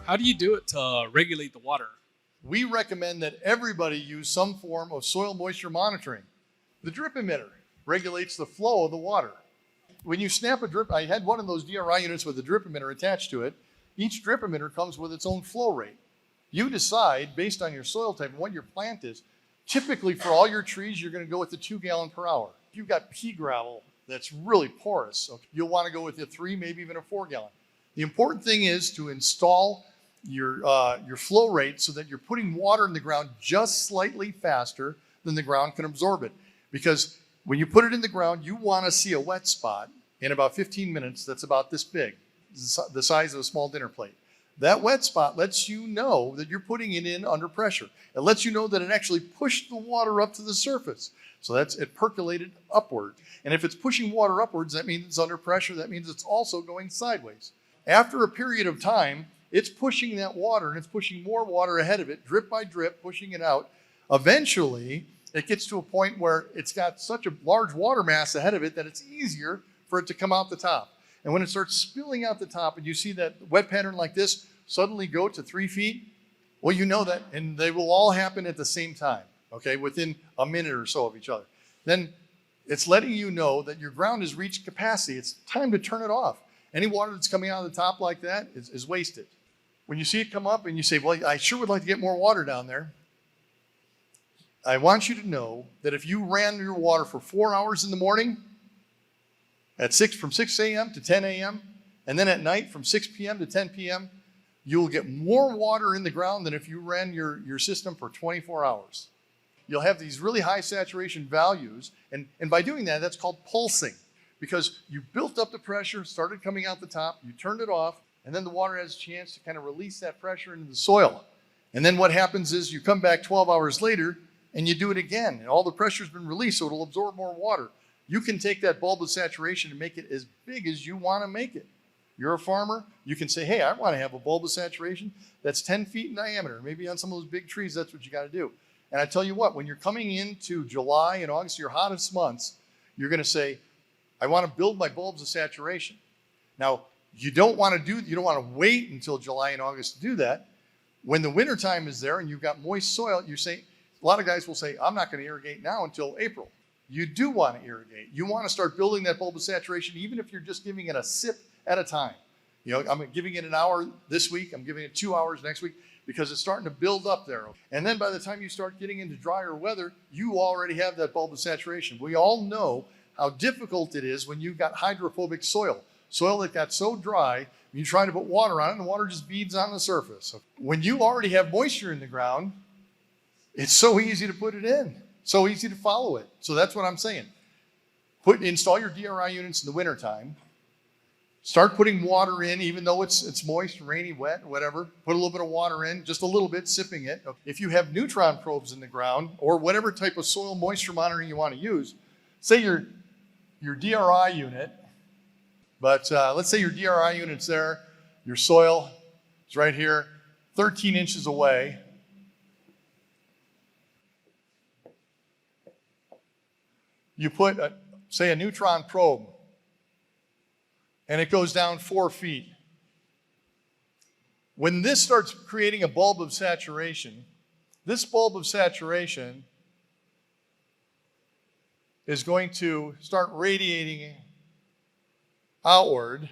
How do you do it to regulate the water? We recommend that everybody use some form of soil moisture monitoring. The drip emitter regulates the flow of the water. When you snap a drip, I had one of those DRI units with a drip emitter attached to it. Each drip emitter comes with its own flow rate. You decide, based on your soil type and what your plant is, typically for all your trees, you're going to go with the 2 gallon per hour. If you've got pea gravel that's really porous, you'll want to go with a 3, maybe even a 4 gallon. The important thing is to install your flow rate so that you're putting water in the ground just slightly faster than the ground can absorb it. Because when you put it in the ground, you want to see a wet spot in about 15 minutes that's about this big, the size of a small dinner plate. That wet spot lets you know that you're putting it in under pressure. It lets you know that it actually pushed the water up to the surface. So it percolated upward. And if it's pushing water upwards, that means it's under pressure. That means it's also going sideways. After a period of time, it's pushing that water and it's pushing more water ahead of it, drip by drip, pushing it out. Eventually, it gets to a point where it's got such a large water mass ahead of it that it's easier for it to come out the top. And when it starts spilling out the top and you see that wet pattern like this suddenly go to 3 feet, well, you know that, and they will all happen at the same time, okay, within a minute or so of each other. Then it's letting you know that your ground has reached capacity. It's time to turn it off. Any water that's coming out of the top like that is wasted. When you see it come up and you say, well, I sure would like to get more water down there, I want you to know that if you ran your water for 4 hours in the morning, from 6 a.m. to 10 a.m., and then at night from 6 p.m. to 10 p.m., you'll get more water in the ground than if you ran your system for 24 hours. You'll have these really high saturation values, and by doing that, that's called pulsing, because you built up the pressure, started coming out the top, you turned it off, and then the water has a chance to kind of release that pressure into the soil. And then what happens is you come back 12 hours later, and you do it again, and all the pressure's been released, so it'll absorb more water. You can take that bulbous saturation and make it as big as you want to make it. You're a farmer, you can say, hey, I want to have a bulbous saturation that's 10 feet in diameter. Maybe on some of those big trees, that's what you got to do. And I tell you what, when you're coming into July and August, your hottest months, you're going to say, I want to build my bulbs of saturation. Now, you don't want to wait until July and August to do that. When the winter time is there and you've got moist soil, a lot of guys will say, I'm not going to irrigate now until April. You do want to irrigate. You want to start building that bulbous saturation, even if you're just giving it a sip at a time. You know, I'm giving it an hour this week, I'm giving it 2 hours next week, because it's starting to build up there. And then by the time you start getting into drier weather, you already have that bulbous saturation. We all know how difficult it is when you've got hydrophobic soil that got so dry, you try to put water on it and the water just beads on the surface. When you already have moisture in the ground, it's so easy to put it in, so easy to follow it. So that's what I'm saying. Install your DRI units in the wintertime. Start putting water in, even though it's moist, rainy, wet, whatever. Put a little bit of water in, just a little bit, sipping it. If you have neutron probes in the ground, or whatever type of soil moisture monitoring you want to use, say your DRI unit, but let's say your DRI unit's there, your soil is right here, 13 inches away. You put, say, a neutron probe, and it goes down 4 feet. When this starts creating a bulb of saturation, this bulb of saturation is going to start radiating outward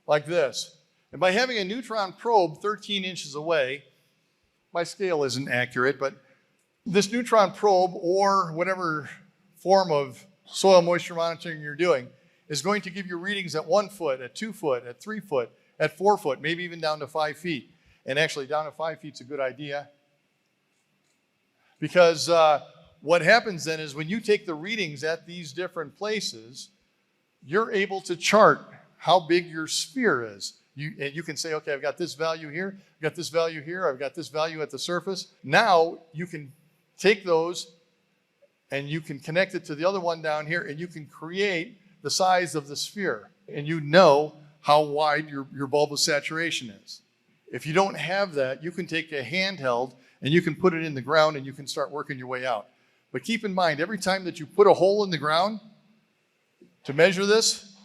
like this. And by having a neutron probe 13 inches away, my scale isn't accurate, but this neutron probe, or whatever form of soil moisture monitoring you're doing, is going to give you readings at 1 foot, at 2 foot, at 3 foot, at 4 foot, maybe even down to 5 feet. And actually down to 5 feet is a good idea, because what happens then is when you take the readings at these different places, you're able to chart how big your sphere is. You can say, okay, I've got this value here, I've got this value here, I've got this value at the surface. Now you can take those and you can connect it to the other one down here, and you can create the size of the sphere, and you know how wide your bulb of saturation is. If you don't have that, you can take a handheld and you can put it in the ground and you can start working your way out. But keep in mind, every time that you put a hole in the ground to measure this,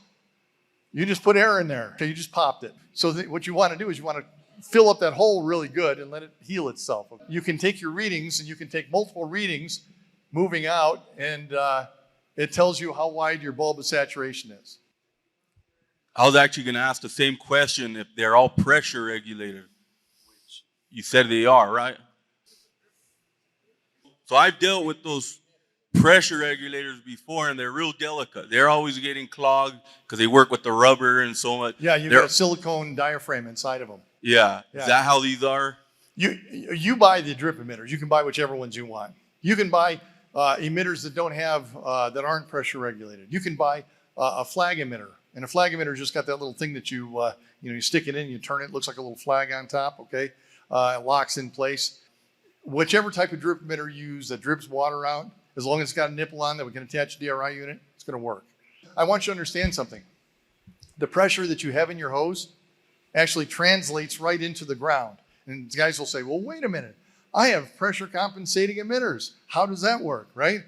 you just put air in there. Okay, you just popped it. So what you want to do is you want to fill up that hole really good and let it heal itself. You can take your readings, and you can take multiple readings moving out, and it tells you how wide your bulbous saturation is. I was actually going to ask the same question if they're all pressure regulated, which you said they are, right? So I've dealt with those pressure regulators before, and they're real delicate. They're always getting clogged because they work with the rubber and so much. Yeah, you've got a silicone diaphragm inside of them. Yeah. Is that how these are? You buy the drip emitters. You can buy whichever ones you want. You can buy emitters that don't have that aren't pressure regulated. You can buy a flag emitter, and a flag emitter just got that little thing that you stick it in, you turn it, looks like a little flag on top. Okay, it locks in place. Whichever type of drip emitter you use that drips water out, as long as it's got a nipple on that we can attach a DRI unit, it's going to work. I want you to understand something. The pressure that you have in your hose actually translates right into the ground. And guys will say, well, wait a minute. I have pressure compensating emitters. How does that work, right?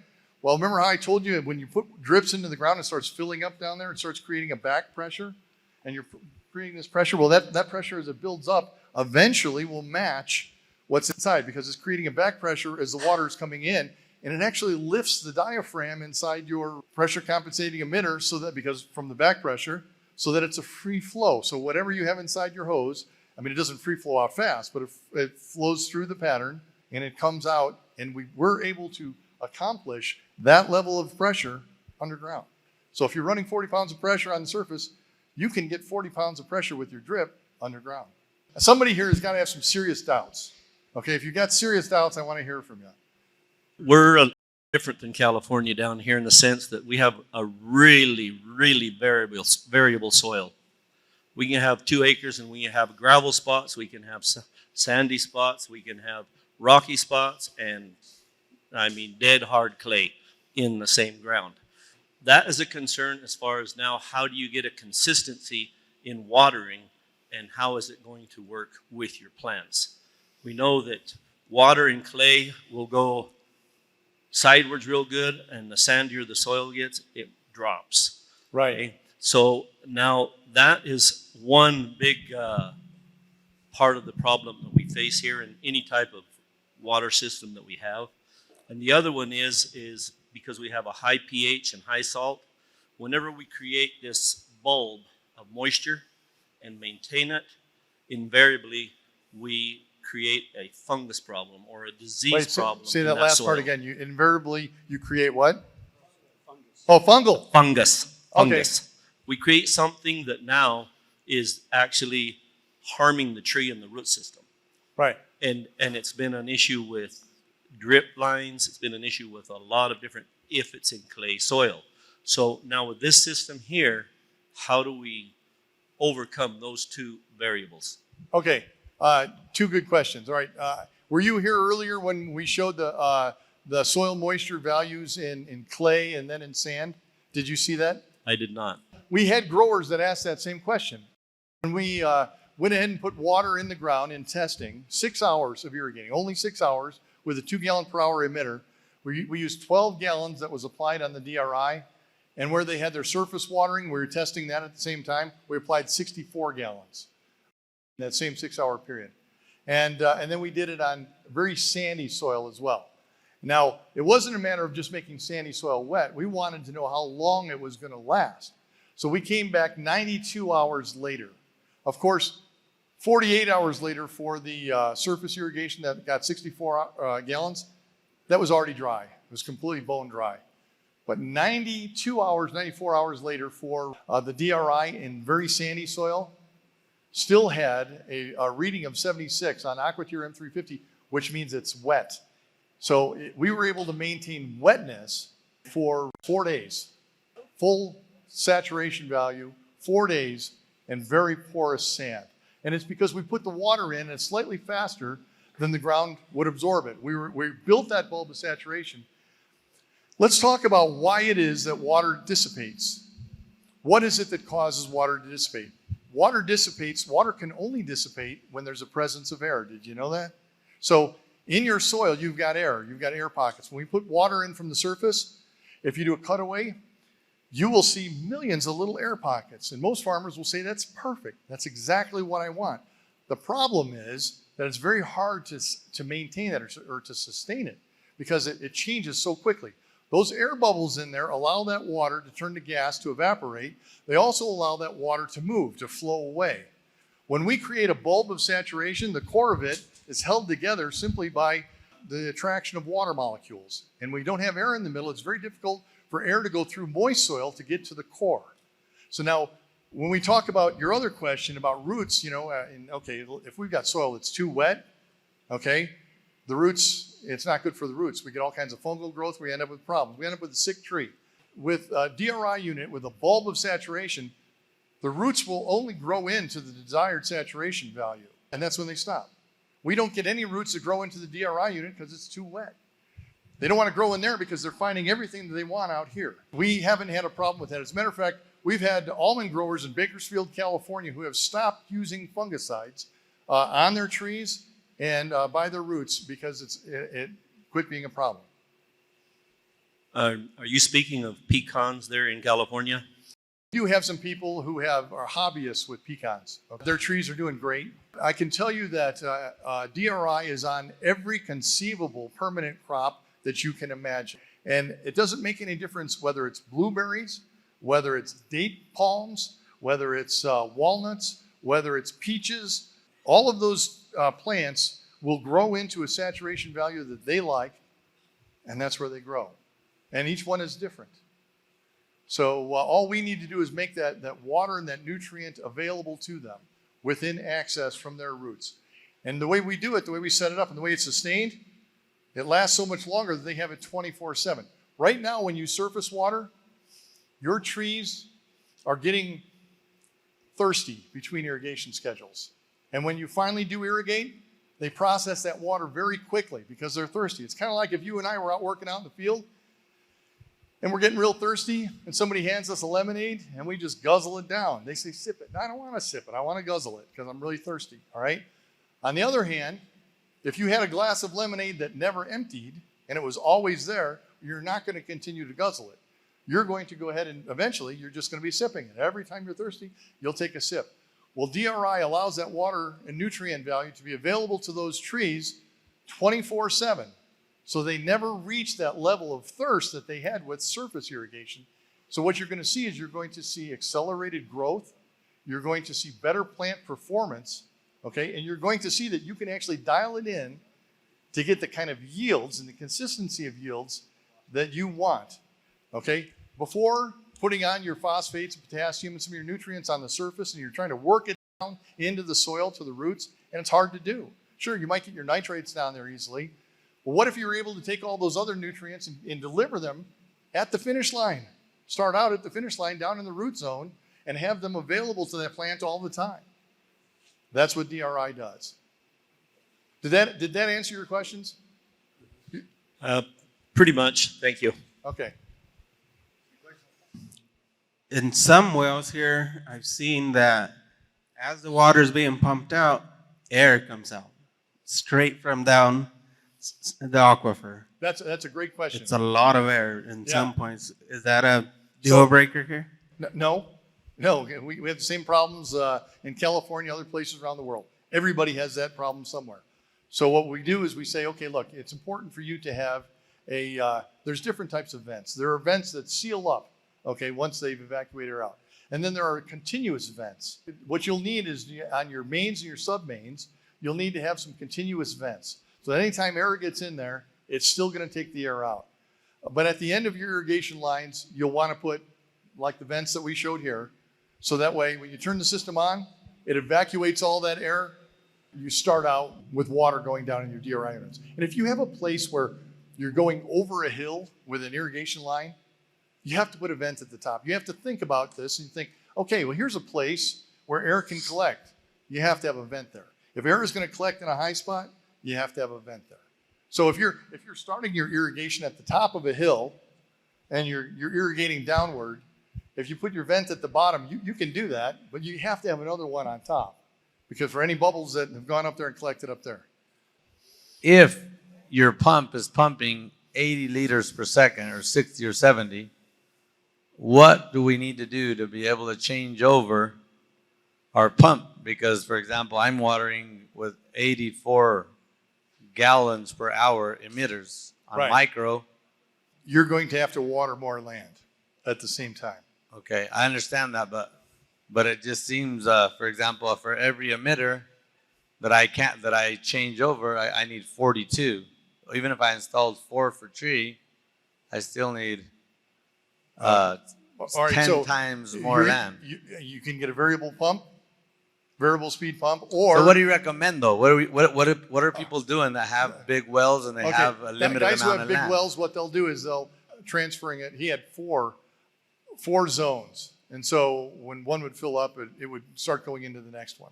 Well, remember how I told you when you put drips into the ground, it starts filling up down there. It starts creating a back pressure, and you're creating this pressure. Well, that pressure, as it builds up, eventually will match what's inside, because it's creating a back pressure as the water is coming in, and it actually lifts the diaphragm inside your pressure compensating emitter, so that, because from the back pressure, so that it's a free flow. So whatever you have inside your hose, I mean, it doesn't free flow out fast, but it flows through the pattern and it comes out, and we're able to accomplish that level of pressure underground. So if you're running 40 pounds of pressure on the surface, you can get 40 pounds of pressure with your drip underground. Somebody here has got to have some serious doubts. Okay, if you've got serious doubts, I want to hear from you. We're different than California down here in the sense that we have a really, really variable soil. We can have 2 acres and we can have gravel spots, we can have sandy spots, we can have rocky spots, and I mean dead hard clay in the same ground. That is a concern as far as now, how do you get a consistency in watering, and how is it going to work with your plants? We know that water and clay will go sideways real good, and the sandier the soil gets, it drops. Right. Okay? So now that is one big part of the problem that we face here in any type of water system that we have. And the other one is because we have a high pH and high salt, whenever we create this bulb of moisture and maintain it, invariably we create a fungus problem or a disease problem. Say that last soil. part again. Invariably you create what? Fungus. Oh, fungal. Fungus. Okay. We create something that now is actually harming the tree and the root system. Right. And it's been an issue with drip lines. It's been an issue with a lot of different, if it's in clay soil. So now with this system here, how do we overcome those 2 variables? Okay. 2 good questions. All right. Were you here earlier when we showed the soil moisture values in clay and then in sand? Did you see that? I did not. We had growers that asked that same question. When we went ahead and put water in the ground in testing, 6 hours of irrigating, only 6 hours with a 2 gallon per hour emitter. We used 12 gallons that was applied on the DRI. And where they had their surface watering, we were testing that at the same time. We applied 64 gallons in that same 6 hour period. And then we did it on very sandy soil as well. Now, it wasn't a matter of just making sandy soil wet. We wanted to know how long it was going to last. So we came back 92 hours later. Of course, 48 hours later for the surface irrigation that got 64 gallons, that was already dry. It was completely bone dry. But 92 hours, 94 hours later for the DRI in very sandy soil, still had a reading of 76 on AquaTier M350, which means it's wet. So we were able to maintain wetness for 4 days, full saturation value, 4 days, and very porous sand. And it's because we put the water in, and it's slightly faster than the ground would absorb it. We built that bulb of saturation. Let's talk about why it is that water dissipates. What is it that causes water to dissipate? Water can only dissipate when there's a presence of air. Did you know that? So in your soil, you've got air pockets. When we put water in from the surface, if you do a cutaway, you will see millions of little air pockets. And most farmers will say, that's perfect. That's exactly what I want. The problem is that it's very hard to maintain that or to sustain it because it changes so quickly. Those air bubbles in there allow that water to turn to gas, to evaporate. They also allow that water to move, to flow away. When we create a bulb of saturation, the core of it is held together simply by the attraction of water molecules. And we don't have air in the middle. It's very difficult for air to go through moist soil to get to the core. So now, when we talk about your other question about roots, okay, if we've got soil that's too wet, okay, the roots, it's not good for the roots. We get all kinds of fungal growth. We end up with problems. We end up with a sick tree. With a DRI unit, with a bulb of saturation, the roots will only grow into the desired saturation value, and that's when they stop. We don't get any roots that grow into the DRI unit because it's too wet. They don't want to grow in there because they're finding everything that they want out here. We haven't had a problem with that. As a matter of fact, we've had almond growers in Bakersfield, California, who have stopped using fungicides on their trees and by their roots because it quit being a problem. Are you speaking of pecans there in California? We do have some people who are hobbyists with pecans. Their trees are doing great. I can tell you that DRI is on every conceivable permanent crop that you can imagine. And it doesn't make any difference whether it's blueberries, whether it's date palms, whether it's walnuts, whether it's peaches. All of those plants will grow into a saturation value that they like, and that's where they grow. And each one is different. So all we need to do is make that water and that nutrient available to them within access from their roots. And the way we do it, the way we set it up, and the way it's sustained, it lasts so much longer that they have it 24/7. Right now, when you surface water, your trees are getting thirsty between irrigation schedules. And when you finally do irrigate, they process that water very quickly because they're thirsty. It's kind of like if you and I were out working out in the field and we're getting real thirsty and somebody hands us a lemonade and we just guzzle it down. They say, sip it. No, I don't want to sip it. I want to guzzle it because I'm really thirsty, all right? On the other hand, if you had a glass of lemonade that never emptied and it was always there, you're not going to continue to guzzle it. You're going to go ahead and eventually you're just going to be sipping it. Every time you're thirsty, you'll take a sip. Well, DRI allows that water and nutrient value to be available to those trees 24/7. So they never reach that level of thirst that they had with surface irrigation. So what you're going to see is you're going to see accelerated growth. You're going to see better plant performance, okay? And you're going to see that you can actually dial it in to get the kind of yields and the consistency of yields that you want, okay? Before putting on your phosphates, potassium, and some of your nutrients on the surface, and you're trying to work it down into the soil to the roots, and it's hard to do. Sure, you might get your nitrates down there easily, but what if you were able to take all those other nutrients and deliver them at the finish line? Start out at the finish line down in the root zone and have them available to that plant all the time. That's what DRI does. Did that answer your questions? Pretty much, thank you. Okay. In some wells here, I've seen that as the water is being pumped out, air comes out straight from down the aquifer. That's a great question. It's a lot of air in Yeah. some points. Is that a deal breaker here? No. We have the same problems in California, other places around the world. Everybody has that problem somewhere. So what we do is we say, okay, look, it's important for you to have there's different types of vents. There are vents that seal up, okay, once they've evacuated out. And then there are continuous vents. What you'll need is on your mains and your sub-mains, you'll need to have some continuous vents. So that anytime air gets in there, it's still going to take the air out. But at the end of your irrigation lines, you'll want to put like the vents that we showed here. So that way, when you turn the system on, it evacuates all that air. You start out with water going down in your DRI units. And if you have a place where you're going over a hill with an irrigation line, you have to put a vent at the top. You have to think about this and think, okay, well, here's a place where air can collect. You have to have a vent there. If air is going to collect in a high spot, you have to have a vent there. So if you're starting your irrigation at the top of a hill and you're irrigating downward, if you put your vent at the bottom, you can do that, but you have to have another one on top because for any bubbles that have gone up there and collected up there. If your pump is pumping 80 liters per second or 60 or 70, what do we need to do to be able to change over our pump, because, for example, I'm watering with 84 gallons per hour emitters on Right. micro. You're going to have to water more land at the same time. Okay, I understand that, but it just seems, for example, for every emitter that I change over, I need 42. Even if I installed 4 for tree, I still need All right, 10 so times more land. You can get a variable speed pump, or So what do you recommend though? What are people doing that have big wells and they have a limited guys who amount have of big land? wells, what they'll do is they'll transferring it. He had four zones, and so when one would fill up, it would start going into the next one.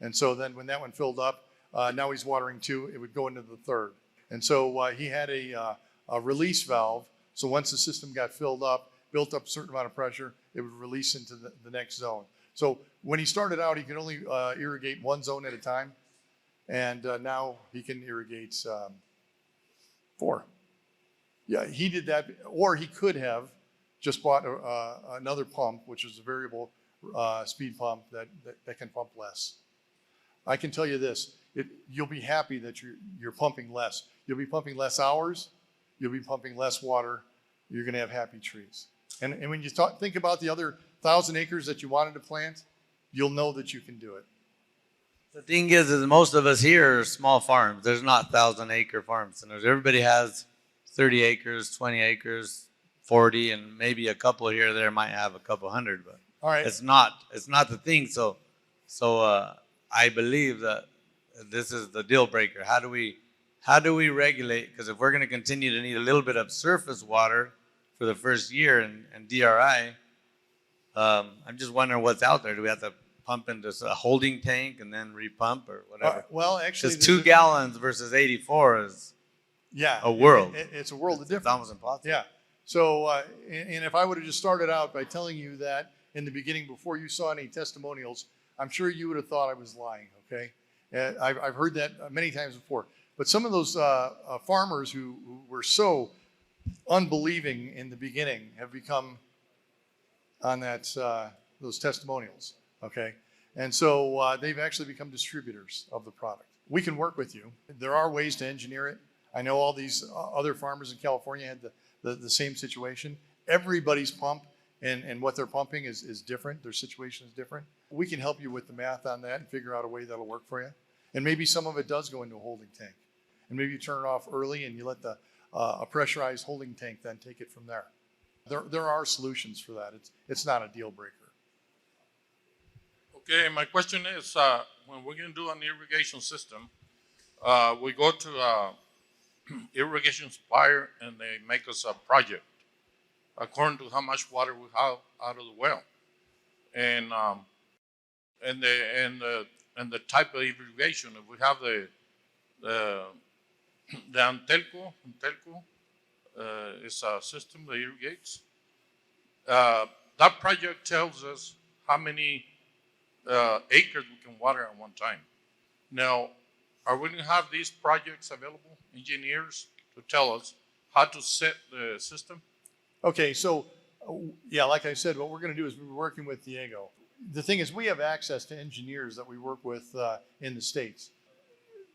And so then when that one filled up, now he's watering 2, it would go into the third. And so he had a release valve. So once the system got filled up, built up a certain amount of pressure, it would release into the next zone. So when he started out, he could only irrigate 1 zone at a time. And now he can irrigate 4. Yeah, he did that. Or he could have just bought another pump, which is a variable speed pump that can pump less. I can tell you this, you'll be happy that you're pumping less. You'll be pumping less hours, you'll be pumping less water, you're gonna have happy trees. And when you think about the other 1,000 acres that you wanted to plant, you'll know that you can do it. The thing is most of us here are small farms. There's not 1,000-acre farm centers. Everybody has 30 acres, 20 acres, 40, and maybe a couple here or there might have a couple hundred, but all right. It's not the thing. So I believe that this is the deal breaker. How do we regulate? Because if we're going to continue to need a little bit of surface water for the first year and DRI, I'm just wondering what's out there. Do we have to pump into a holding tank and then repump or whatever? Well, actually, because 2 gallons versus 84 is a world. It's a world of difference. It's almost impossible. Yeah. So, and if I would have just started out by telling you that in the beginning before you saw any testimonials, I'm sure you would have thought I was lying, okay? I've heard that many times before. But some of those farmers who were so unbelieving in the beginning have become on those testimonials, okay? And so they've actually become distributors of the product. We can work with you. There are ways to engineer it. I know all these other farmers in California had the same situation. Everybody's pump and what they're pumping is different. Their situation is different. We can help you with the math on that and figure out a way that'll work for you. And maybe some of it does go into a holding tank. And maybe you turn it off early and you let a pressurized holding tank then take it from there. There are solutions for that. It's not a deal breaker. Okay, my question is, when we're going to do an irrigation system, we go to irrigation supplier and they make us a project according to how much water we have out of the well, and the type of irrigation. If we have the Untitled is a system that irrigates. That project tells us how many acres we can water at one time. Now, are we going to have these projects available, engineers, to tell us how to set the system? Okay, so yeah, like I said, what we're going to do is we're working with Riego. The thing is, we have access to engineers that we work with in the States.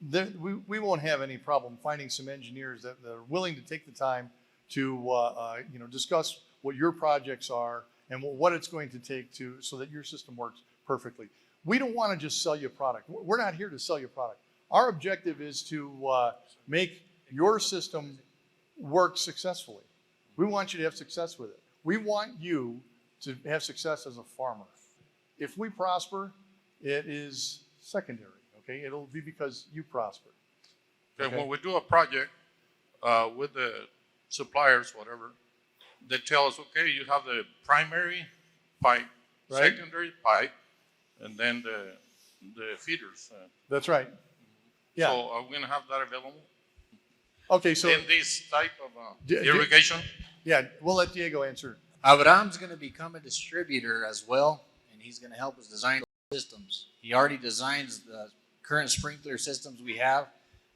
We won't have any problem finding some engineers that are willing to take the time to discuss what your projects are and what it's going to take so that your system works perfectly. We don't want to just sell you a product. We're not here to sell you a product. Our objective is to make your system work successfully. We want you to have success with it. We want you to have success as a farmer. If we prosper, it is secondary, okay? It'll be because you prosper. Okay. When we do a project with the suppliers, whatever, they tell us, okay, you have the primary pipe, Right. secondary pipe, and then the feeders. That's right. Yeah. So are we going to have that available Okay, so in this type of D- irrigation? yeah, we'll let Riego answer. Abraham's going to become a distributor as well, and he's going to help us design systems. He already designs the current sprinkler systems we have.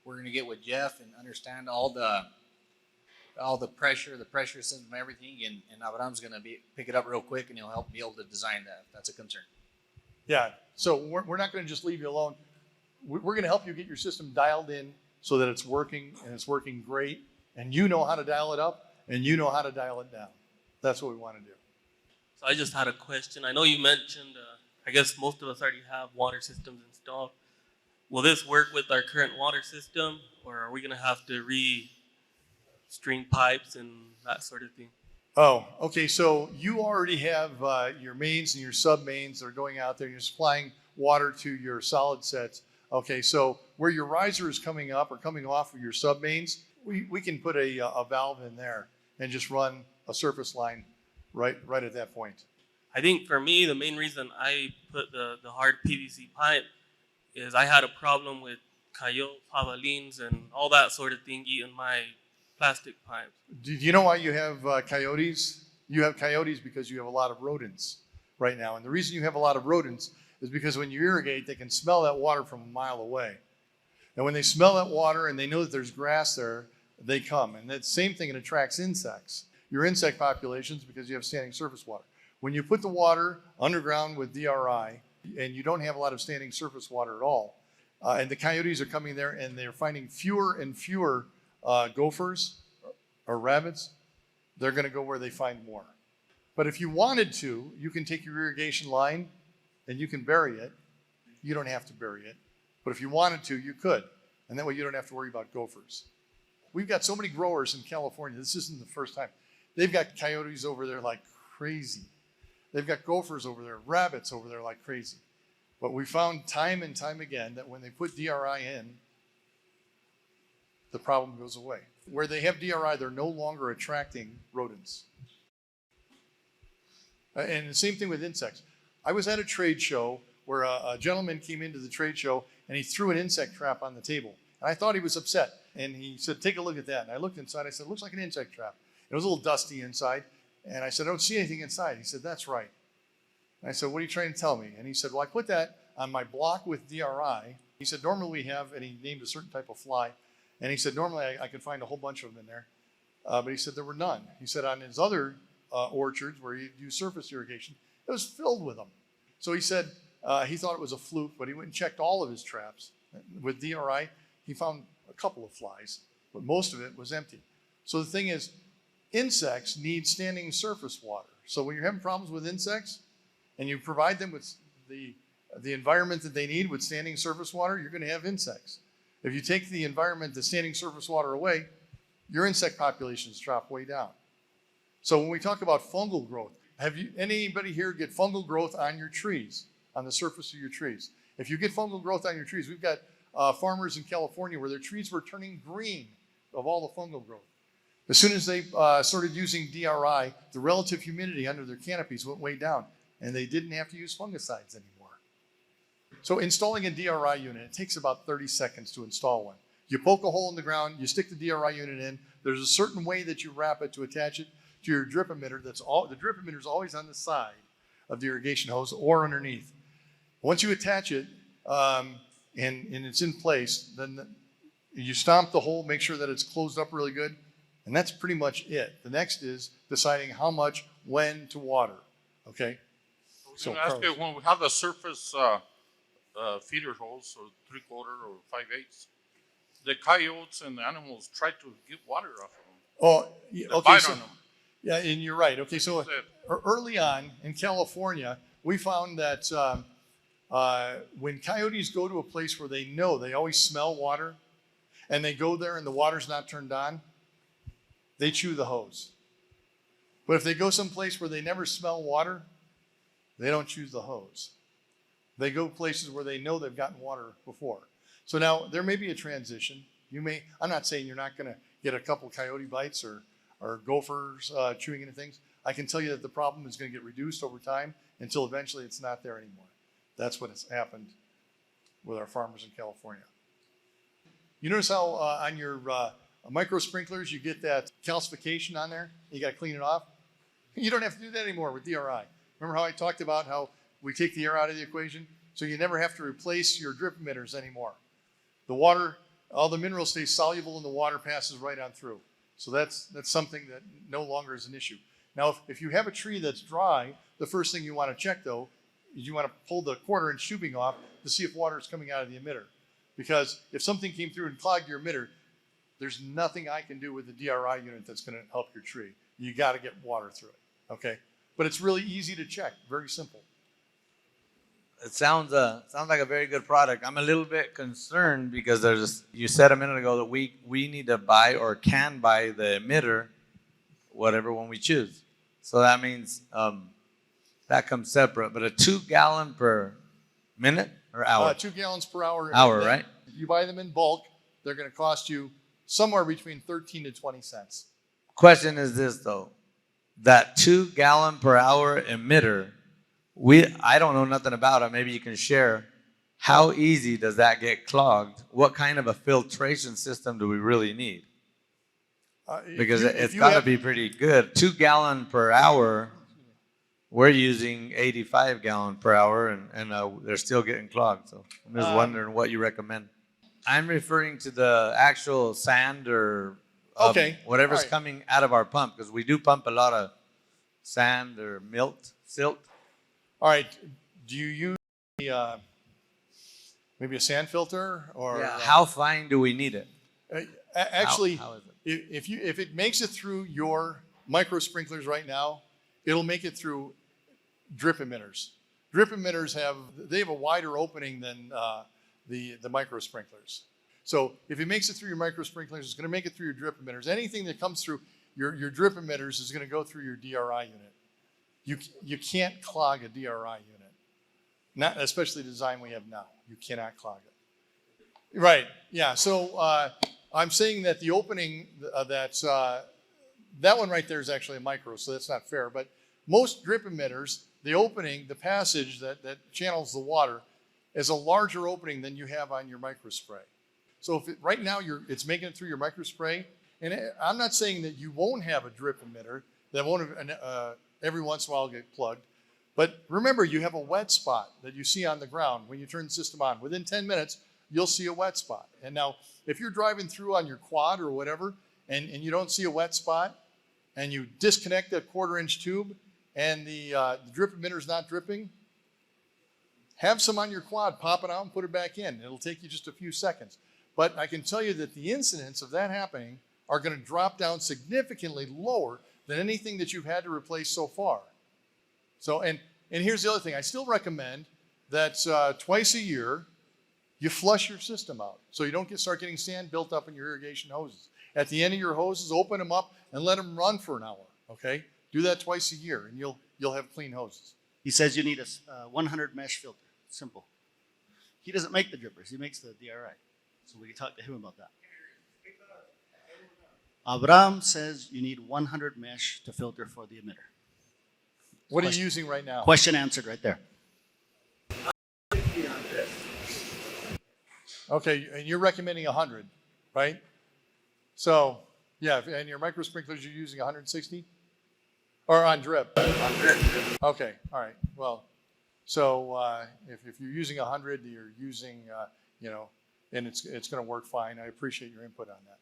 We're going to get with Jeff and understand all the pressure system and everything, and Abraham's going to pick it up real quick, and he'll help be able to design that. If that's a concern. Yeah, so we're not going to just leave you alone. We're going to help you get your system dialed in so that it's working and it's working great, and you know how to dial it up and you know how to dial it down. That's what we want to do. So I just had a question. I know you mentioned, I guess most of us already have water systems installed. Will this work with our current water system, or are we going to have to re-string pipes and that sort of thing? Oh, okay. So you already have your mains and your sub mains that are going out there. You're supplying water to your solid sets. Okay, so where your riser is coming up or coming off of your sub mains, we can put a valve in there and just run a surface line right at that point. I think for me, the main reason I put the hard PVC pipe is I had a problem with coyotes, jabalins, and all that sort of thing eating my plastic pipes. Do you know why you have coyotes? You have coyotes because you have a lot of rodents right now. And the reason you have a lot of rodents is because when you irrigate, they can smell that water from a mile away. And when they smell that water and they know that there's grass there, they come. And that same thing, it attracts insects. Your insect populations, because you have standing surface water. When you put the water underground with DRI and you don't have a lot of standing surface water at all, and the coyotes are coming there and they're finding fewer and fewer gophers or rabbits, they're going to go where they find more. But if you wanted to, you can take your irrigation line and you can bury it. You don't have to bury it. But if you wanted to, you could. And that way you don't have to worry about gophers. We've got so many growers in California. This isn't the first time. They've got coyotes over there like crazy. They've got gophers over there, rabbits over there like crazy. But we found time and time again that when they put DRI in, the problem goes away. Where they have DRI, they're no longer attracting rodents. And the same thing with insects. I was at a trade show where a gentleman came into the trade show and he threw an insect trap on the table. And I thought he was upset. And he said, take a look at that. And I looked inside. I said, it looks like an insect trap. It was a little dusty inside. And I said, I don't see anything inside. He said, that's right. And I said, what are you trying to tell me? And he said, well, I put that on my block with DRI. He said, normally we have, and he named a certain type of fly. And he said, normally I could find a whole bunch of them in there. But he said there were none. He said on his other orchards where he used surface irrigation, it was filled with them. So he said he thought it was a fluke, but he went and checked all of his traps. With DRI, he found a couple of flies, but most of it was empty. So the thing is, insects need standing surface water. So when you're having problems with insects and you provide them with the environment that they need with standing surface water, you're going to have insects. If you take the environment, the standing surface water away, your insect populations drop way down. So when we talk about fungal growth, have you anybody here get fungal growth on your trees, on the surface of your trees? If you get fungal growth on your trees, we've got farmers in California where their trees were turning green of all the fungal growth. As soon as they started using DRI, the relative humidity under their canopies went way down, and they didn't have to use fungicides anymore. So installing a DRI unit, it takes about 30 seconds to install one. You poke a hole in the ground, you stick the DRI unit in. There's a certain way that you wrap it to attach it to your drip emitter. The drip emitter is always on the side of the irrigation hose or underneath. Once you attach it and it's in place, then you stomp the hole, make sure that it's closed up really good, and that's pretty much it. The next is deciding how much, when to water. Okay. So ask you, when we have the surface feeder holes, so 3/4 or 5/8, the coyotes and the animals try to get water off of them. Oh, yeah, They okay. bite So, on them. yeah, and you're right. Okay, so That's it. early on in California, we found that when coyotes go to a place where they know they always smell water, and they go there and the water's not turned on, they chew the hose. But if they go someplace where they never smell water, they don't choose the hose. They go places where they know they've gotten water before. So now there may be a transition. I'm not saying you're not going to get a couple coyote bites or gophers chewing into things. I can tell you that the problem is going to get reduced over time until eventually it's not there anymore. That's what has happened with our farmers in California. You notice how on your micro sprinklers you get that calcification on there? You got to clean it off. You don't have to do that anymore with DRI. Remember how I talked about how we take the air out of the equation? So you never have to replace your drip emitters anymore. The water, all the minerals stay soluble in the water, passes right on through. So that's something that no longer is an issue. Now, if you have a tree that's dry, the first thing you want to check, though, is you want to pull the 1/4-inch tubing off to see if water is coming out of the emitter. Because if something came through and clogged your emitter, there's nothing I can do with the DRI unit that's going to help your tree. You got to get water through it, okay? But it's really easy to check, very simple. It sounds like a very good product. I'm a little bit concerned because you said a minute ago that we need to buy or can buy the emitter, whatever one we choose. So that means that comes separate. But a 2 gallon per minute or hour? 2 gallons per hour. Hour, right? If you buy them in bulk, they're going to cost you somewhere between 13 to 20 cents. Question is this though, that 2 gallon per hour emitter, I don't know nothing about it. Maybe you can share. How easy does that get clogged? What kind of a filtration system do we really need? Because it's got to be pretty good. 2 gallon per hour. We're using 85 gallon per hour, and they're still getting clogged. So I'm just wondering what you recommend. I'm referring to the actual sand or whatever's coming out of our pump, because we do pump a lot of sand or silt. All right. Do you use maybe a sand filter or? Yeah. How fine do we need it? Actually, how is it? if it makes it through your micro sprinklers right now, it'll make it through drip emitters. Drip emitters have a wider opening than the micro sprinklers. So if it makes it through your micro sprinklers, it's going to make it through your drip emitters. Anything that comes through your drip emitters is going to go through your DRI unit. You can't clog a DRI unit, not especially the design we have now. You cannot clog it. Right? Yeah. So I'm saying that the opening that one right there is actually a micro, so that's not fair. But most drip emitters, the opening, the passage that channels the water, is a larger opening than you have on your micro spray. So if right now it's making it through your micro spray, and I'm not saying that you won't have a drip emitter that won't every once in a while get plugged. But remember, you have a wet spot that you see on the ground when you turn the system on. Within 10 minutes, you'll see a wet spot. And now, if you're driving through on your quad or whatever, and you don't see a wet spot, and you disconnect that 1/4-inch tube, and the drip emitter is not dripping, have some on your quad, pop it out and put it back in. It'll take you just a few seconds. But I can tell you that the incidents of that happening are going to drop down significantly lower than anything that you've had to replace so far. So, and here's the other thing. I still recommend that twice a year, you flush your system out so you don't start getting sand built up in your irrigation hoses. At the end of your hoses, open them up and let them run for an hour, okay? Do that twice a year and you'll have clean hoses. He says you need a 100 mesh filter. Simple. He doesn't make the drippers. He makes the DRI. So we can talk to him about that. Abraham says you need 100 mesh to filter for the emitter. What are you using right now? Question answered right there. Okay, and you're recommending 100, right? So, yeah, and your micro sprinklers, you're using 160? Or on drip? On drip. Okay, all right. Well, so if you're using 100, you're using, and it's going to work fine. I appreciate your input on that.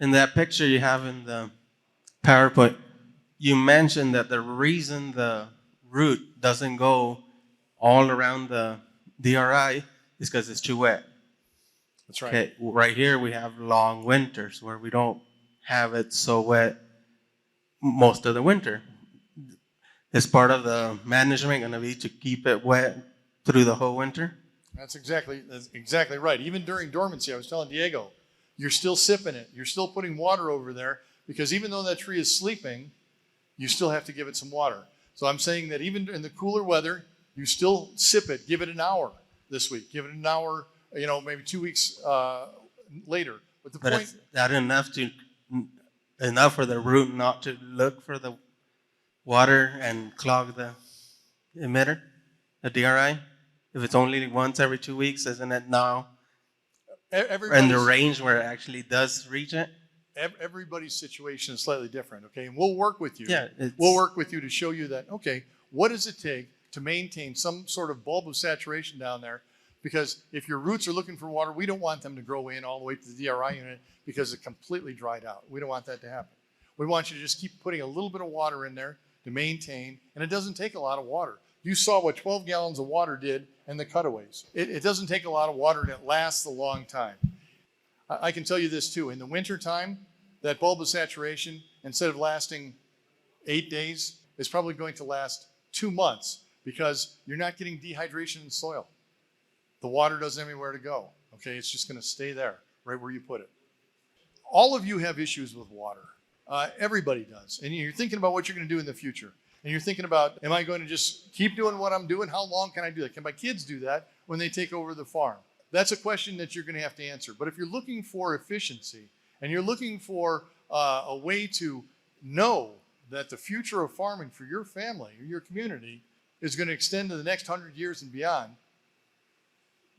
In that picture you have in the PowerPoint, you mentioned that the reason the root doesn't go all around the DRI is because it's too wet. That's right. Okay, right here we have long winters where we don't have it so wet most of the winter. Is part of the management going to be to keep it wet through the whole winter? That's exactly right. Even during dormancy, I was telling Diego, you're still sipping it. You're still putting water over there because even though that tree is sleeping, you still have to give it some water. So I'm saying that even in the cooler weather, you still sip it. Give it an hour this week. Give it an hour, maybe 2 weeks later. But is that enough for the root not to look for the water and clog the emitter, the DRI? If it's only once every 2 weeks, isn't it now in the range where it actually does reach it? Everybody's situation is slightly different, okay? And we'll work with you. Yeah, we'll work with you to show you that, okay, what does it take to maintain some sort of bulb of saturation down there? Because if your roots are looking for water, we don't want them to grow in all the way to the DRI unit because it completely dried out. We don't want that to happen. We want you to just keep putting a little bit of water in there to maintain, and it doesn't take a lot of water. You saw what 12 gallons of water did and the cutaways. It doesn't take a lot of water and it lasts a long time. I can tell you this too. In the winter time, that bulb of saturation, instead of lasting 8 days, is probably going to last 2 months because you're not getting dehydration in soil. The water doesn't have anywhere to go. Okay, it's just going to stay there, right where you put it. All of you have issues with water. Everybody does. And you're thinking about what you're going to do in the future. And you're thinking about, am I going to just keep doing what I'm doing? How long can I do that? Can my kids do that when they take over the farm? That's a question that you're going to have to answer. But if you're looking for efficiency and you're looking for a way to know that the future of farming for your family or your community is going to extend to the next 100 years and beyond,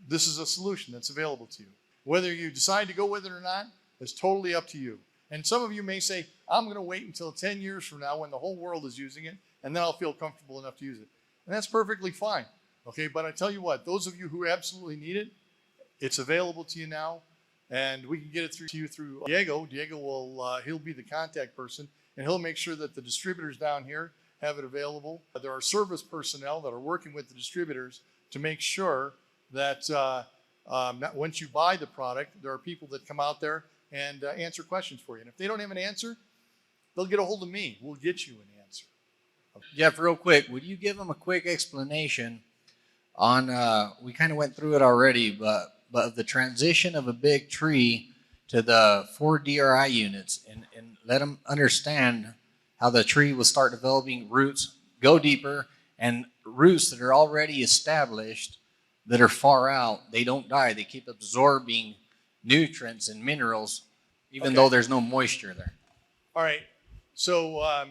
this is a solution that's available to you. Whether you decide to go with it or not is totally up to you. And some of you may say, I'm going to wait until 10 years from now when the whole world is using it, and then I'll feel comfortable enough to use it. And that's perfectly fine. Okay, but I tell you what, those of you who absolutely need it, it's available to you now, and we can get it to you through Diego. Diego will, he'll be the contact person, and he'll make sure that the distributors down here have it available. There are service personnel that are working with the distributors to make sure that once you buy the product, there are people that come out there and answer questions for you. And if they don't have an answer, they'll get a hold of me. We'll get you an answer. Jeff, real quick, would you give them a quick explanation on, we kind of went through it already, but the transition of a big tree to the 4 DRI units and let them understand how the tree will start developing roots, go deeper, and roots that are already established that are far out, they don't die. They keep absorbing nutrients and minerals even though there's no moisture there. All right. So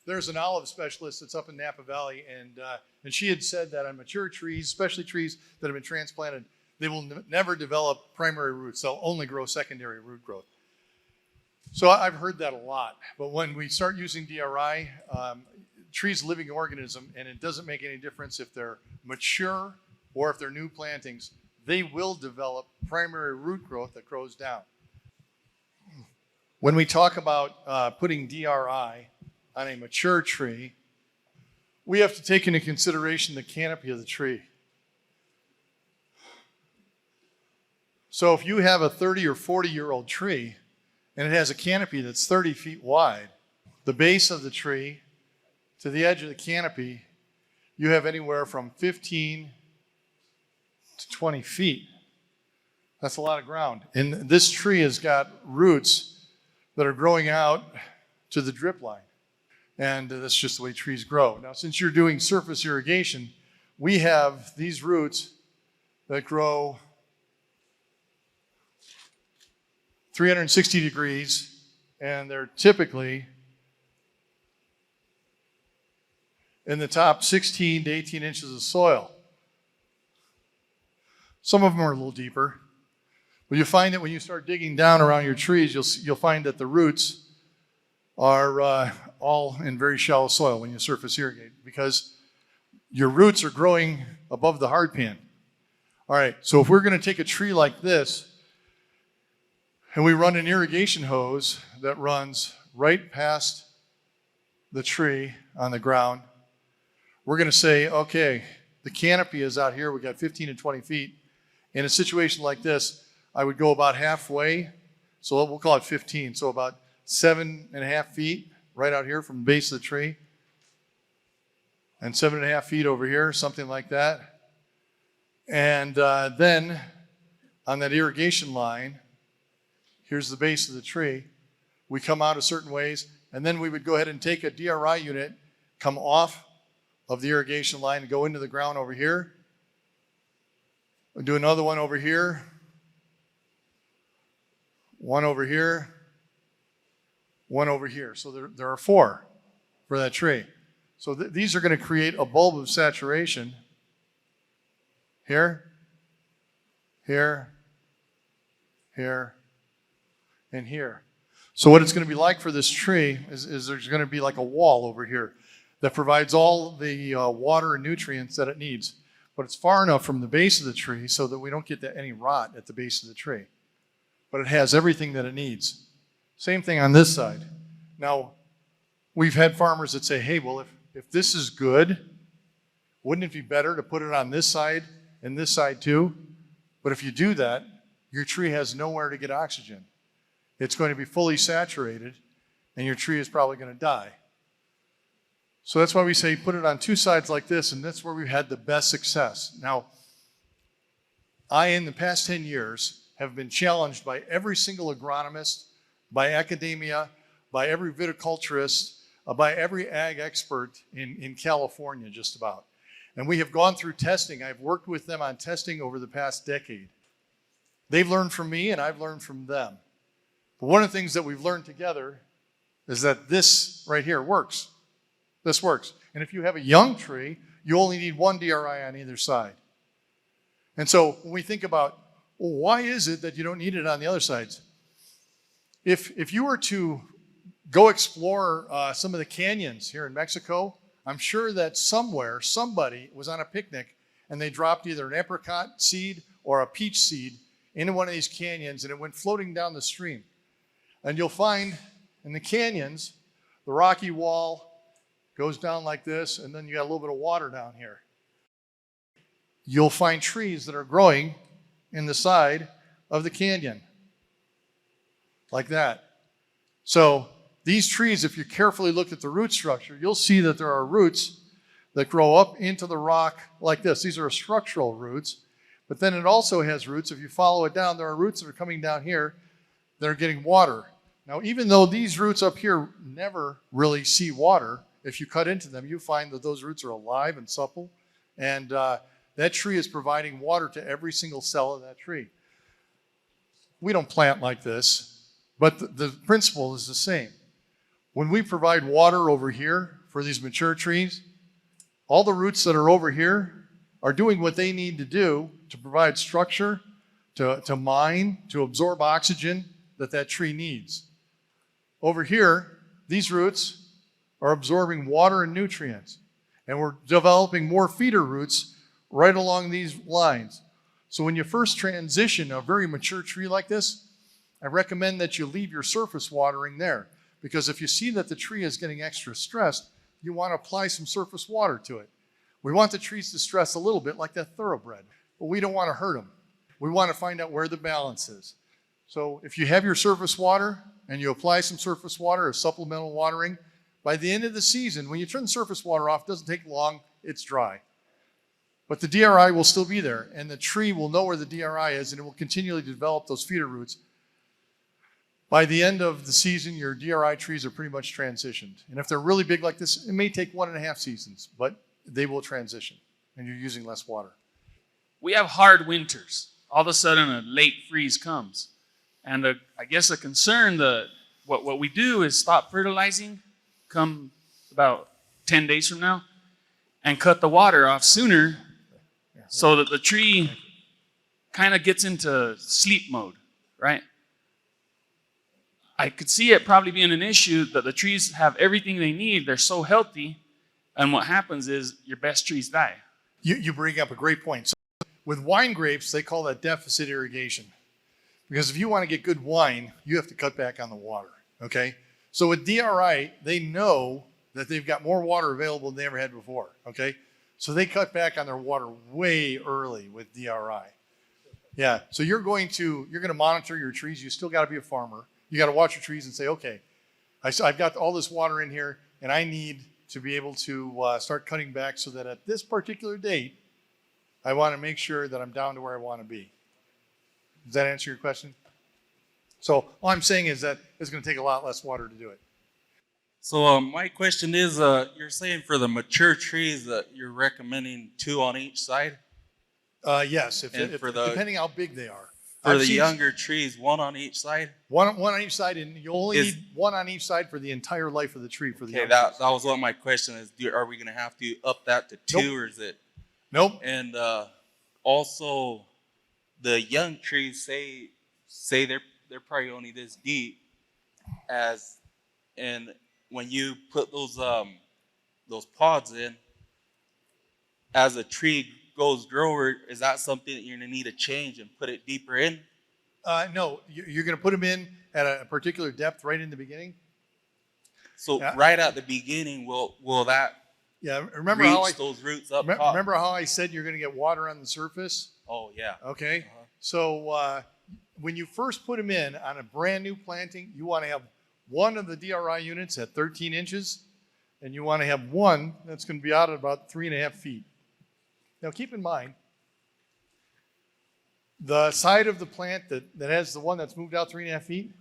there's an olive specialist that's up in Napa Valley, and she had said that on mature trees, especially trees that have been transplanted, they will never develop primary roots. They'll only grow secondary root growth. So I've heard that a lot. But when we start using DRI, trees a living organism, and it doesn't make any difference if they're mature or if they're new plantings, they will develop primary root growth that grows down. When we talk about putting DRI on a mature tree, we have to take into consideration the canopy of the tree. So if you have a 30 or 40-year-old tree and it has a canopy that's 30 feet wide, the base of the tree to the edge of the canopy, you have anywhere from 15 to 20 feet. That's a lot of ground. And this tree has got roots that are growing out to the drip line. And that's just the way trees grow. Now, since you're doing surface irrigation, we have these roots that grow 360 degrees, and they're typically in the top 16 to 18 inches of soil. Some of them are a little deeper, but you find that when you start digging down around your trees, you'll find that the roots are all in very shallow soil when you surface irrigate, because your roots are growing above the hard pan. All right, so if we're going to take a tree like this and we run an irrigation hose that runs right past the tree on the ground, we're going to say, okay, the canopy is out here. We got 15 to 20 feet. In a situation like this, I would go about halfway. So we'll call it 15. So about 7.5 feet right out here from the base of the tree. And 7.5 feet over here, something like that. And then on that irrigation line, here's the base of the tree. We come out a certain ways, and then we would go ahead and take a DRI unit, come off of the irrigation line and go into the ground over here. We'll do another one over here. One over here. One over here. So there are 4 for that tree. So these are going to create a bulb of saturation here, here, here, and here. So what it's going to be like for this tree is there's going to be like a wall over here that provides all the water and nutrients that it needs. But it's far enough from the base of the tree so that we don't get any rot at the base of the tree. But it has everything that it needs. Same thing on this side. Now, we've had farmers that say, hey, well, if this is good, Wouldn't it be better to put it on this side and this side too? But if you do that, your tree has nowhere to get oxygen. It's going to be fully saturated, and your tree is probably going to die. So that's why we say put it on two sides like this, and that's where we've had the best success. Now, in the past 10 years, have been challenged by every single agronomist, by academia, by every viticulturist, by every ag expert in California, just about. And we have gone through testing. I've worked with them on testing over the past decade. They've learned from me, and I've learned from them. But one of the things that we've learned together is that this right here works. This works. And if you have a young tree, you only need one DRI on either side. And so when we think about, well, why is it that you don't need it on the other sides? If you were to go explore some of the canyons here in Mexico, I'm sure that somewhere, somebody was on a picnic and they dropped either an apricot seed or a peach seed into one of these canyons, and it went floating down the stream. And you'll find in the canyons, the rocky wall goes down like this, and then you got a little bit of water down here. You'll find trees that are growing in the side of the canyon, like that. So these trees, if you carefully look at the root structure, you'll see that there are roots that grow up into the rock like this. These are structural roots, but then it also has roots. If you follow it down, there are roots that are coming down here that are getting water. Now, even though these roots up here never really see water, if you cut into them, you find that those roots are alive and supple, and that tree is providing water to every single cell of that tree. We don't plant like this, but the principle is the same. When we provide water over here for these mature trees, all the roots that are over here are doing what they need to do to provide structure, to mine, to absorb oxygen that tree needs. Over here, these roots are absorbing water and nutrients, and we're developing more feeder roots right along these lines. So when you first transition a very mature tree like this, I recommend that you leave your surface watering there, because if you see that the tree is getting extra stressed, you want to apply some surface water to it. We want the trees to stress a little bit like that thoroughbred, but we don't want to hurt them. We want to find out where the balance is. So if you have your surface water and you apply some surface water or supplemental watering, by the end of the season, when you turn the surface water off, it doesn't take long, it's dry. But the DRI will still be there, and the tree will know where the DRI is, and it will continually develop those feeder roots. By the end of the season, your DRI trees are pretty much transitioned. And if they're really big like this, it may take 1.5 seasons, but they will transition, and you're using less water. We have hard winters. All of a sudden, a late freeze comes. And I guess a concern, what we do is stop fertilizing come about 10 days from now and cut the water off sooner so that the tree kind of gets into sleep mode, right? I could see it probably being an issue that the trees have everything they need. They're so healthy. And what happens is your best trees die. You bring up a great point. So with wine grapes, they call that deficit irrigation. Because if you want to get good wine, you have to cut back on the water, okay? So with DRI, they know that they've got more water available than they ever had before, okay? So they cut back on their water way early with DRI. Yeah, so you're going to monitor your trees. You still got to be a farmer. You got to watch your trees and say, okay, I've got all this water in here, and I need to be able to start cutting back so that at this particular date, I want to make sure that I'm down to where I want to be. Does that answer your question? So all I'm saying is that it's going to take a lot less water to do it. So my question is, you're saying for the mature trees that you're recommending 2 on each side? Yes, depending how big they are. For the younger trees, 1 on each side? One on each side, and you only need 1 on each side for the entire life of the tree. Okay, that was what my question is. Are we going to have to up that to 2, or is it? Nope. And also, the young trees say they're probably only this deep, and when you put those pods in, as a tree goes grower, is that something that you're going to need to change and put it deeper in? No, you're going to put them in at a particular depth right in the beginning. So right at the beginning, will that Yeah, remember reach how I those roots up top. remember how I said you're going to get water on the surface? Oh yeah. Okay. Uh-huh. So when you first put them in on a brand new planting, you want to have one of the DRI units at 13 inches, and you want to have one that's going to be out at about 3.5 feet. Now keep in mind, the side of the plant that has the one that's moved out 3.5 feet,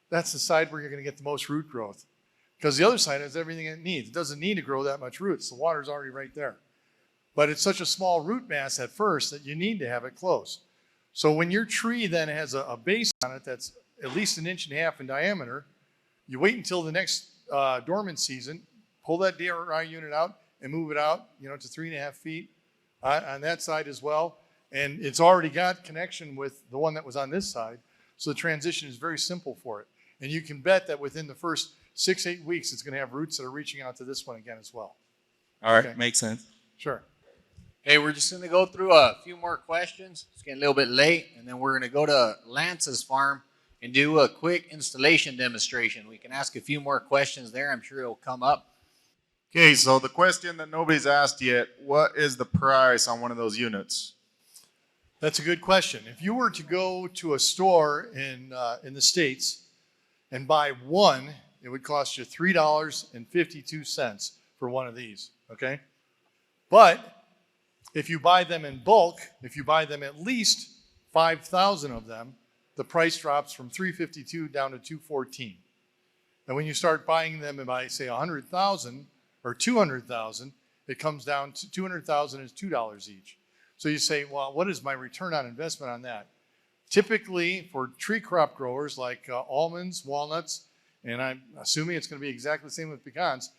that's the side where you're going to get the most root growth. Because the other side has everything it needs. It doesn't need to grow that much roots. The water's already right there. But it's such a small root mass at first that you need to have it close. So when your tree then has a base on it that's at least 1.5 inches in diameter, you wait until the next dormant season, pull that DRI unit out and move it out, to 3.5 feet on that side as well. And it's already got connection with the one that was on this side. So the transition is very simple for it. And you can bet that within the first 6-8 weeks, it's going to have roots that are reaching out to this one again as well. All right, Okay. makes sense. Sure. Hey, we're just going to go through a few more questions. It's getting a little bit late, and then we're going to go to Lance's farm and do a quick installation demonstration. We can ask a few more questions there. I'm sure it'll come up. Okay, so the question that nobody's asked yet, what is the price on one of those units? That's a good question. If you were to go to a store in the States and buy one, it would cost you $3.52 for one of these, okay? But if you buy them in bulk, if you buy them at least 5,000 of them, the price drops from $3.52 down to $2.14. And when you start buying them by, say, 100,000 or 200,000, it comes down to 200,000 is $2 each. So you say, well, what is my return on investment on that? Typically, for tree crop growers like almonds, walnuts, and I'm assuming it's going to be exactly the same with pecans,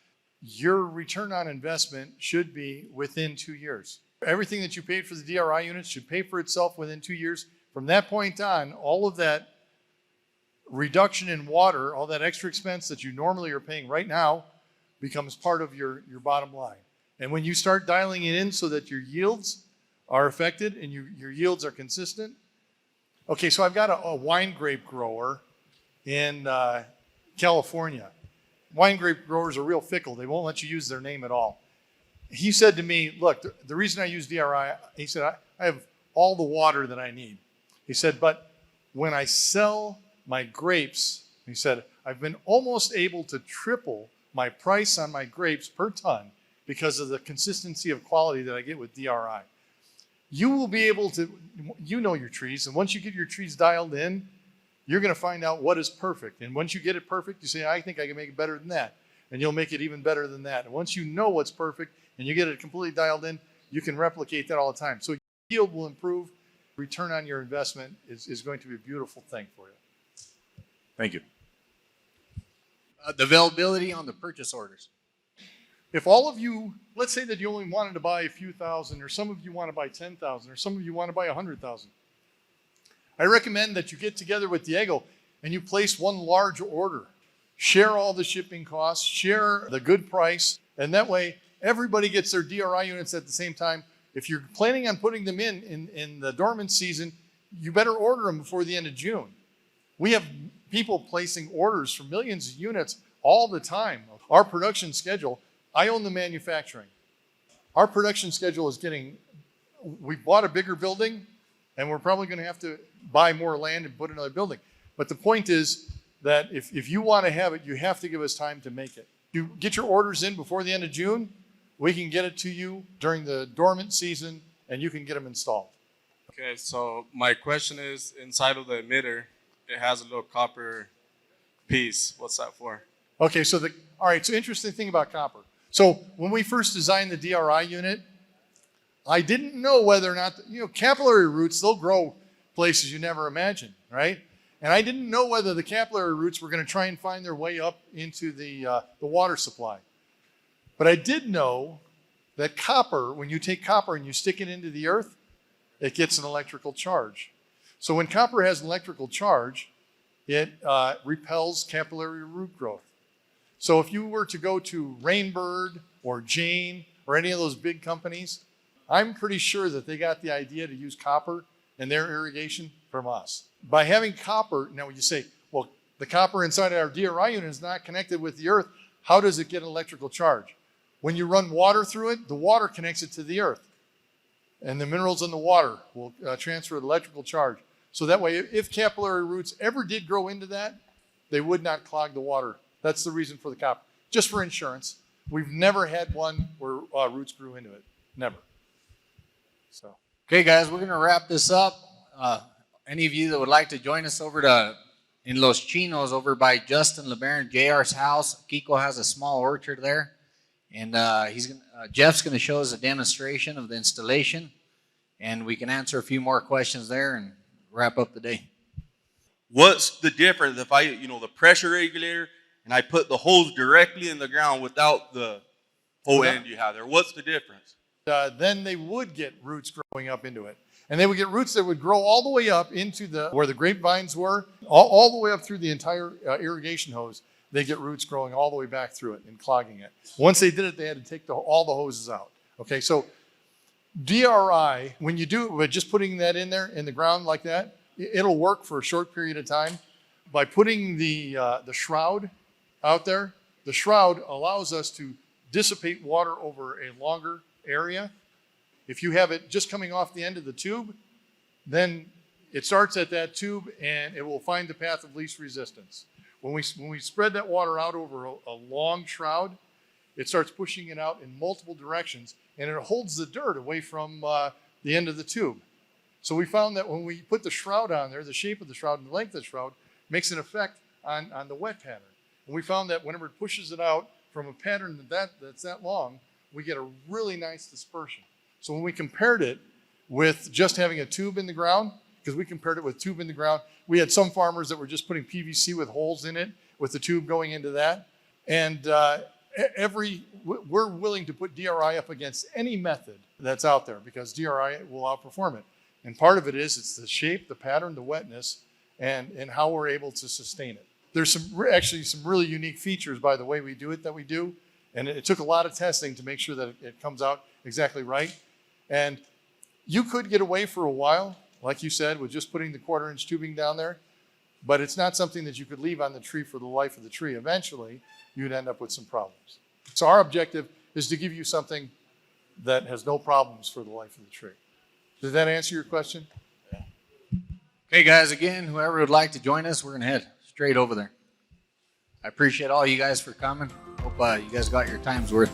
your return on investment should be within 2 years. Everything that you paid for the DRI units should pay for itself within 2 years. From that point on, all of that reduction in water, all that extra expense that you normally are paying right now becomes part of your bottom line. And when you start dialing it in so that your yields are affected and your yields are consistent. Okay, so I've got a wine grape grower in California. Wine grape growers are real fickle. They won't let you use their name at all. He said to me, look, the reason I use DRI, he said, I have all the water that I need. He said, but when I sell my grapes, he said, I've been almost able to triple my price on my grapes per ton because of the consistency of quality that I get with DRI. You will be able to, you know your trees, and once you get your trees dialed in, you're going to find out what is perfect. And once you get it perfect, you say, I think I can make it better than that. And you'll make it even better than that. And once you know what's perfect and you get it completely dialed in, you can replicate that all the time. So yield will improve. Return on your investment is going to be a beautiful thing for you. Thank you. The availability on the purchase orders. If all of you, let's say that you only wanted to buy a few thousand, or some of you want to buy 10,000, or some of you want to buy 100,000, I recommend that you get together with Diego and you place one large order. Share all the shipping costs, share the good price, and that way everybody gets their DRI units at the same time. If you're planning on putting them in the dormant season, you better order them before the end of June. We have people placing orders for millions of units all the time. Our production schedule, I own the manufacturing. Our production schedule is we bought a bigger building, and we're probably going to have to buy more land and put another building. But the point is that if you want to have it, you have to give us time to make it. You get your orders in before the end of June, we can get it to you during the dormant season, and you can get them installed. Okay, so my question is, inside of the emitter, it has a little copper piece. What's that for? Okay, so all right, so interesting thing about copper. So when we first designed the DRI unit, I didn't know whether or not, capillary roots, they'll grow places you never imagined, right? And I didn't know whether the capillary roots were going to try and find their way up into the water supply. But I did know that copper, when you take copper and you stick it into the earth, it gets an electrical charge. So when copper has an electrical charge, it repels capillary root growth. So if you were to go to Rainbird or Jane or any of those big companies, I'm pretty sure that they got the idea to use copper in their irrigation from us. By having copper, now you say, well, the copper inside our DRI unit is not connected with the earth. How does it get an electrical charge? When you run water through it, the water connects it to the earth. And the minerals in the water will transfer electrical charge. So that way, if capillary roots ever did grow into that, they would not clog the water. That's the reason for the copper. Just for insurance. We've never had one where roots grew into it. Never. So. Okay, guys, we're going to wrap this up. Any of you that would like to join us over in Los Chinos over by Justin LeBaron, JR's house. Kiko has a small orchard there. And Jeff's going to show us a demonstration of the installation. And we can answer a few more questions there and wrap up the day. What's the difference if the pressure regulator and I put the hose directly in the ground without the whole end you have there? What's the difference? Then they would get roots growing up into it. And they would get roots that would grow all the way up into where the grapevines were, all the way up through the entire irrigation hose. They get roots growing all the way back through it and clogging it. Once they did it, they had to take all the hoses out. Okay, so DRI, when you do it by just putting that in there in the ground like that, it'll work for a short period of time. By putting the shroud out there, the shroud allows us to dissipate water over a longer area. If you have it just coming off the end of the tube, then it starts at that tube and it will find the path of least resistance. When we spread that water out over a long shroud, it starts pushing it out in multiple directions and it holds the dirt away from the end of the tube. So we found that when we put the shroud on there, the shape of the shroud and the length of the shroud makes an effect on the wet pattern. And we found that whenever it pushes it out from a pattern that's that long, we get a really nice dispersion. So when we compared it with just having a tube in the ground, because we compared it with tube in the ground, we had some farmers that were just putting PVC with holes in it, with the tube going into that. And we're willing to put DRI up against any method that's out there because DRI will outperform it. And part of it is it's the shape, the pattern, the wetness, and how we're able to sustain it. There's actually some really unique features by the way we do it that we do. And it took a lot of testing to make sure that it comes out exactly right. And you could get away for a while, like you said, with just putting the 1/4-inch tubing down there, but it's not something that you could leave on the tree for the life of the tree. Eventually, you'd end up with some problems. So our objective is to give you something that has no problems for the life of the tree. Did that answer your question? Yeah. Okay, guys, again, whoever would like to join us, we're going to head straight over there. I appreciate all you guys for coming. Hope you guys got your time's worth.